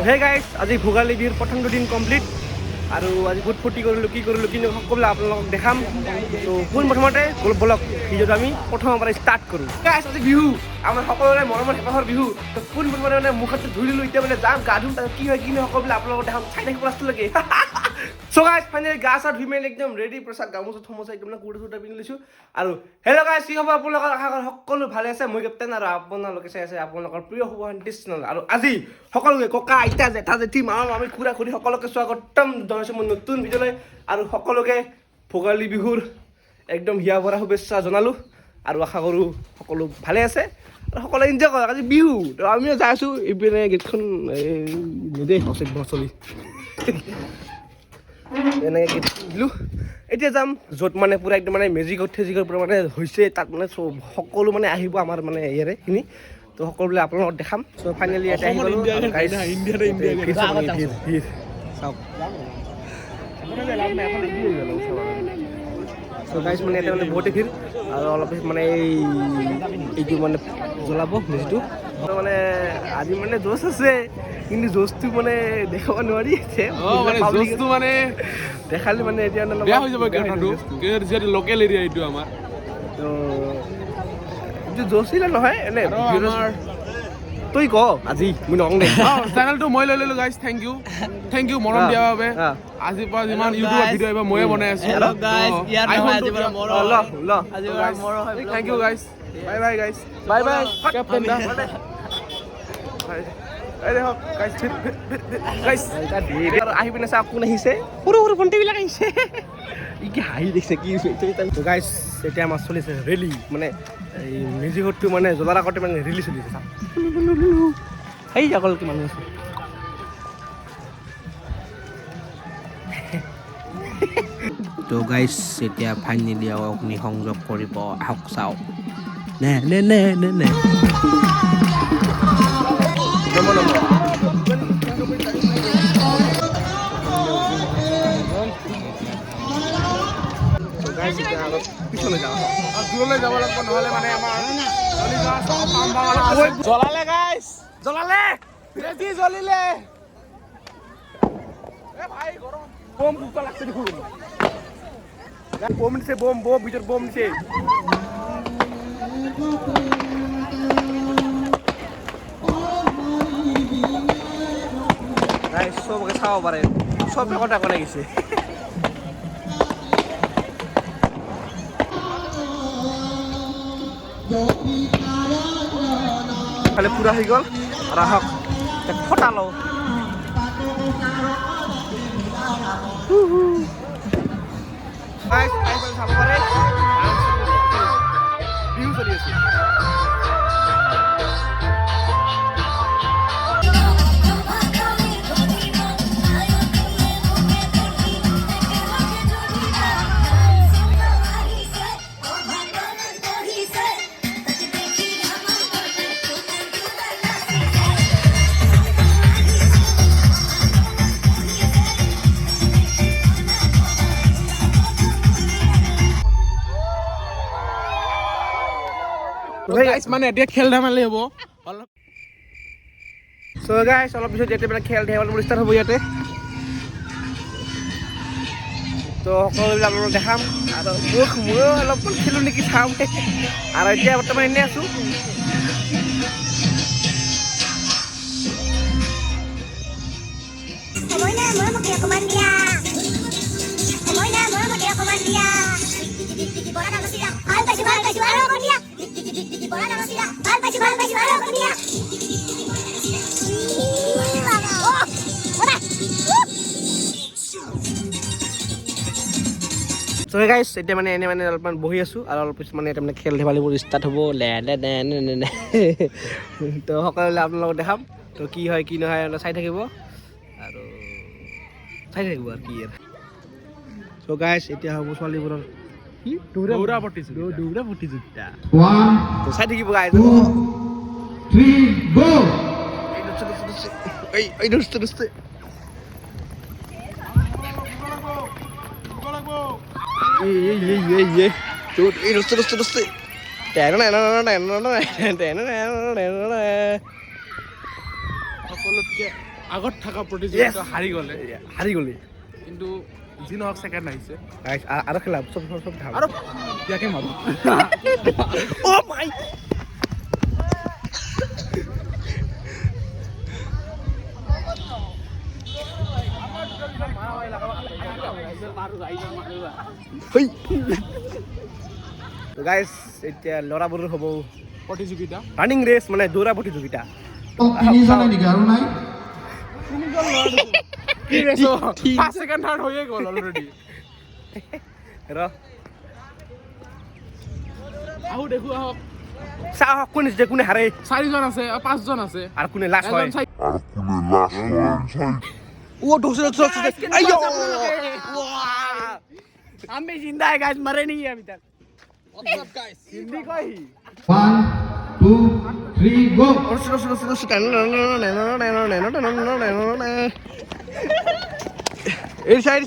Hey guys আজি ভোগালী বিহুৰ প্ৰথম দুদিন কমপ্লিট আৰু আজি বহুত ফূৰ্তি কৰিলোঁ কি কৰিলোঁ কিন্তু সকলোৱে আপোনালোকক দেখাম তো পোনপ্ৰথমতে বলক ভিডিঅ'টো আমি প্ৰথমৰ পৰা ষ্টাৰ্ট কৰোঁ গাইজ আজি বিহু আমাৰ সকলোৰে মৰমৰ হেঁপাহৰ বিহু তো পোনপ্ৰথমতে মানে মুখত ধুই দিলোঁ এতিয়া মানে যাম গা ধুম তাৰপিছত কি হয় কি নহয় সকলোৱে আপোনালোকক দেখাম চাই থাকিব লাষ্টলৈকে চ' গাইজ ফাইনেলি গা চা ধুই মেলি একদম ৰেডি প্ৰসাদ গামোচা থমোচা একদম কুৰ্তা চুৰ্তা পিন্ধি লৈছোঁ আৰু হেল্ল' গাইজ কি হ'ব আপোনালোকৰ আশা কৰোঁ সকলো ভালে আছে মই কেপ্টেইন আৰু আপোনালোকে চাই আছে আপোনালোকৰ প্ৰিয় শুভান্তি চেনেল আৰু আজি সকলোকে ককা আইতা জেঠা জেঠি মামা মামী খুৰা খুৰী সকলোকে স্বাগতম জনাইছোঁ মোৰ নতুন ভিডিঅ'লৈ আৰু সকলোকে ভোগালী বিহুৰ একদম হিয়া ভৰা শুভেচ্ছা জনালোঁ আৰু আশা কৰোঁ সকলো ভালে আছে আৰু সকলোৱে এনজয় কৰক আজি বিহু তো আমিও যাই আছোঁ ইপিনে গেটখন নিদেই চলি এনেকৈ গেট দিলোঁ এতিয়া যাম য'ত মানে পূৰা একদম মানে মেজিকত থেজিকৰ পৰা মানে হৈছে তাত মানে সকলো মানে আহিব আমাৰ মানে ইয়াৰেখিনি তো সকলোবিলাক আপোনালোকক দেখাম চ' ফাইনেলি ইয়াতে আহি গ'লোঁ চাওক চ' গাইজ মানে ইয়াতে মানে বহুতেই ভিৰ আৰু অলপ পিছত মানে এইটো মানে জ্বলাব মেজিটো মানে আজি মানে জোচ আছে কিন্তু জোচটো মানে দেখাব নোৱাৰি জোচটো মানে দেখালে মানে এতিয়া বেয়া হৈ যাব যিহেতু লোকেল এৰিয়া এইটো আমাৰ তো এইটো জোচিলে নহয় এনে তই ক আজি মই নকওঁ দে চেনেলটো মই লৈ ল'লোঁ গাইজ থেংক ইউ মৰম দিয়াৰ বাবে আজিৰ পৰা যিমান ইউটিউবৰ ভিডিঅ' আহিব ময়ে বনাই আছোঁ thank you guys bye bye guys bye bye captain দা আহি পিনে চাওক কোন আহিছে সৰু সৰু ভণ্টিবিলাক আহিছে ই কি হাঁহি দেখিছে কি গাইজ এতিয়া আমাৰ চলিছে ৰেলী মানে এই মেজিঘৰটো মানে জ্বলাৰ আগতে মানে ৰেলী চলিছে চাওক সেই অকল কি মানুহ আছে তো গাইজ এতিয়া ফাইনেলি অগ্নি সংযোগ কৰিব আহক চাওক নে নে নে নে নে জ্বলালে গাইজ জ্বলালে বেছি জ্বলিলে বোম ফুটা লাগছে দেখুন বোম দিছে বোম বোম ভিতর বোম দিছে গাইজ সবকে চাব পাৰে সব কথা কোনে গেছে খালি পুৰা হয়ে গেল আৰ আহক ফটালো চাব পাৰে বিহু চলি আছে মানে এতিয়া খেল ধেমালি হ'ব চ' গাইজ অলপ পিছত ইয়াতে মানে খেল ধেমালি ষ্টাৰ্ট হ'ব ইয়াতে তো সকলোবিলাক আপোনালোকক দেখাম আৰু ময়ো অলপমান খেলোঁ নেকি চাম আৰু এতিয়া বৰ্তমান এনেই আছোঁ চ' গাইজ এতিয়া মানে এনে মানে অলপমান বহি আছোঁ আৰু অলপ পিছত মানে এতিয়া মানে খেল ধেমালিবোৰ ষ্টাৰ্ট হ'ব তো সকলোৱে আপোনালোকক দেখাম তো কি হয় কি নহয় চাই থাকিব আৰু কি আৰু চ' গাইজ এতিয়া হ'ব ছোৱালীবোৰৰ কি দৌৰা প্ৰতিযোগিতা তো চাই থাকিব গাইজ এই দোস্তে এই দোস্তে সকলোতকৈ আগত থকা প্ৰতিযোগিতা হাৰি গ'লে কিন্তু যি নহওক ছেকেণ্ড আহিছে গাইছ আৰু খেলা চব ধাম আৰু ইয়াকে মাৰো ও মাই তো গাইছ এতিয়া ল'ৰাবোৰৰ হ'ব প্ৰতিযোগিতা ৰানিং ৰেচ মানে দৌৰা প্ৰতিযোগিতা তিনিজনে নেকি আৰু নাই ফাৰ্ষ্ট ছেকেণ্ড থাৰ্ড হৈয়ে গ'ল অলৰেডি ৰ আহো দেখো আহক চাহ কোনে জিতে কোনে হাৰে 4জন আছে 5জন আছে আৰু কোনে লাষ্ট হয় ও দোসে আইয়ো আমি জিন্দা है गाइस मरे नहीं है अभी तक हिंदी को ही 1 2 3 गो साइड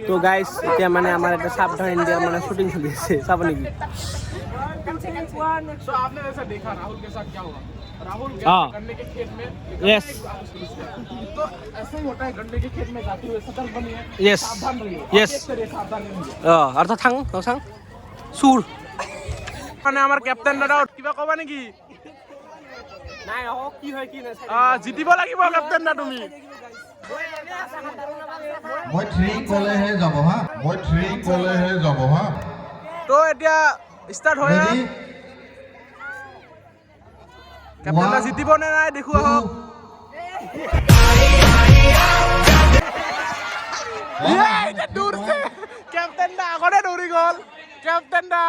তো গাইস এতিয়া মানে আমাৰ এটা সাবধান ইন্ডিয়াৰ মানে শুটিং চলি আছে চাব নেকি सो आपने जैसा देखा राहुल के साथ क्या हुआ राहुल हाँ। गया गन्ने के खेत में Yes. तो ऐसे ही होता है गन्ने के खेत में जाते हुए सतर्क बनिए Yes. सावधान रहिए Yes. एक तरह सावधान रहिए আৰু থাং চুৰ মানে আমাৰ কেপ্টেইন দাদা কিবা ক'বা নেকি নাই কি হয় কি নাই জিতিব লাগিব কেপ্টেইন দা তুমি মই 3 ক'লেহে যাব হা মই 3 ক'লেহে যাব হা তো এতিয়া ষ্টাৰ্ট হয় ৰেডি কেপ্টেইন দা জিতিব নে নাই দেখো আহক দূৰ से কেপ্টেইন দা আগতে দৌৰি গ'ল কেপ্টেইন দা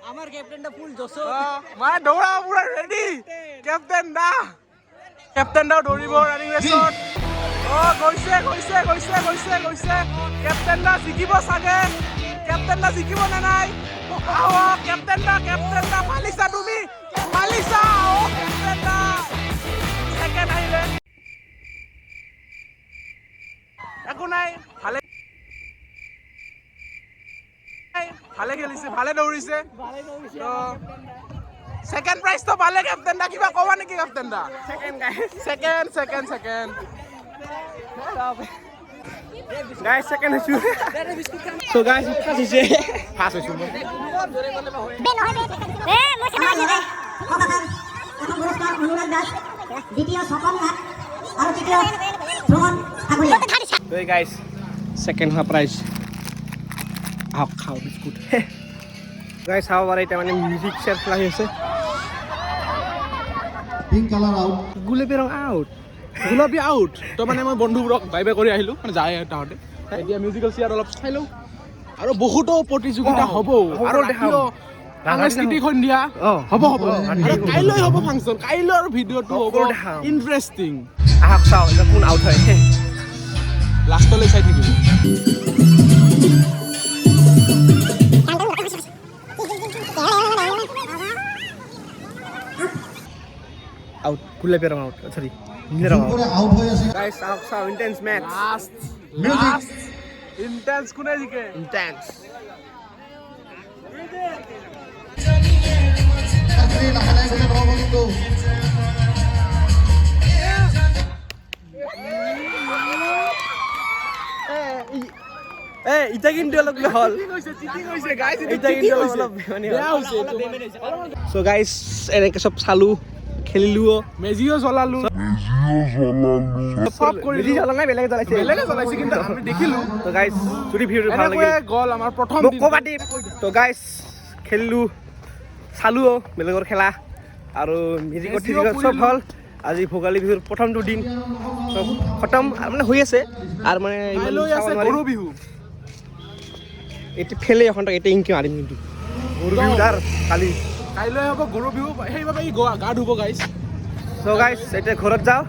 আমাৰ ক্যাপ্টেনটা ফুল জোশ মানে দৌৰা পুৰা ৰেডি কেপ্টেইন দা দৌৰিব ৰানিং ৰেচত গৈছে কেপ্টেইন দা জিকিব চাগে কেপ্টেইন দা জিকিব নে নাই কেপ্টেইন দা ফালিছা তুমি ফালিছা কেপ্টেইন দা ছেকেণ্ড আহিলে একো নাই ভালে খেলিছে ভালে দৌৰিছে ছেকেণ্ড প্ৰাইজটো পালে কেপ্টেইন দা কিবা ক'বা নেকি কেপ্টেইন দা ছেকেণ্ড গাইস সেকেন্ড হইছো সো গাইস ফার্স্ট হইছো তো গাইস সেকেন্ড হওয়া প্রাইজ আহক খাও বিস্কুট গাইস হাও বারে এটা মানে মিউজিক শেয়ার খেলা হইছে পিংক কালাৰ আউট গুলাবি ৰং আউট গুলাবী আউট তো মানে মই বন্ধুবোৰক বাই বাই কৰি আহিলোঁ মানে যায় তাহঁতে এতিয়া মিউজিকেল চেয়াৰ অলপ চাই লওঁ আৰু বহুতো প্ৰতিযোগিতা হ'ব আৰু ৰাতিও সাংস্কৃতিক সন্ধিয়া হ'ব আৰু কাইলৈ হ'ব ফাংচন কাইলৈৰ ভিডিঅ'টো হ'ব ইণ্টাৰেষ্টিং আহক চাও এটা কোন আউট হয় লাষ্টলৈ চাই থাকিব আউট গুলাবি রং আউট সরি নীল রং আউট যোনবোৰে আউট হৈ আছে গাইস আহক চাও ইন্টেন্স ম্যাচ মিউজিক ইণ্টেন্স কোনে জিকে ইন্টেন্স আজি লাহে লাহে গ'লে নহ'ব কিন্তু ইটা কিন্তু অলপ হল চিটিং হৈছে গাইজ ইটা কিন্তু অলপ মানে সো গাইস এনেকে সব চালু খেলিলো মেজিও জ্বলালো সব কৰি দি জ্বলা নাই বেলেগে জ্বলাইছে কিন্তু আমি দেখিলো তো গাইস যদি ভিডিও ভাল এনেকৈ লাগিল গ'ল আমাৰ প্ৰথম মোক কবাডি তো গাইস খেলিলো চালু বেলেগৰ খেলা আৰু মিউজিকৰ ঠিক সব হল আজি ভোগালী বিহুৰ প্ৰথমটো দিন সব খতম আৰু মানে হৈ আছে আৰু মানে কাইলৈ আছে গৰু বিহু এটি ফেলে এখন এটা ইনকি মাৰিম কিন্তু গৰু বিহু তাৰ কালি কাইলৈ হ'ব গৰু বিহু সেইবাবে ই গা ধুব গাইছ সো গাইস এটা ঘৰত যাও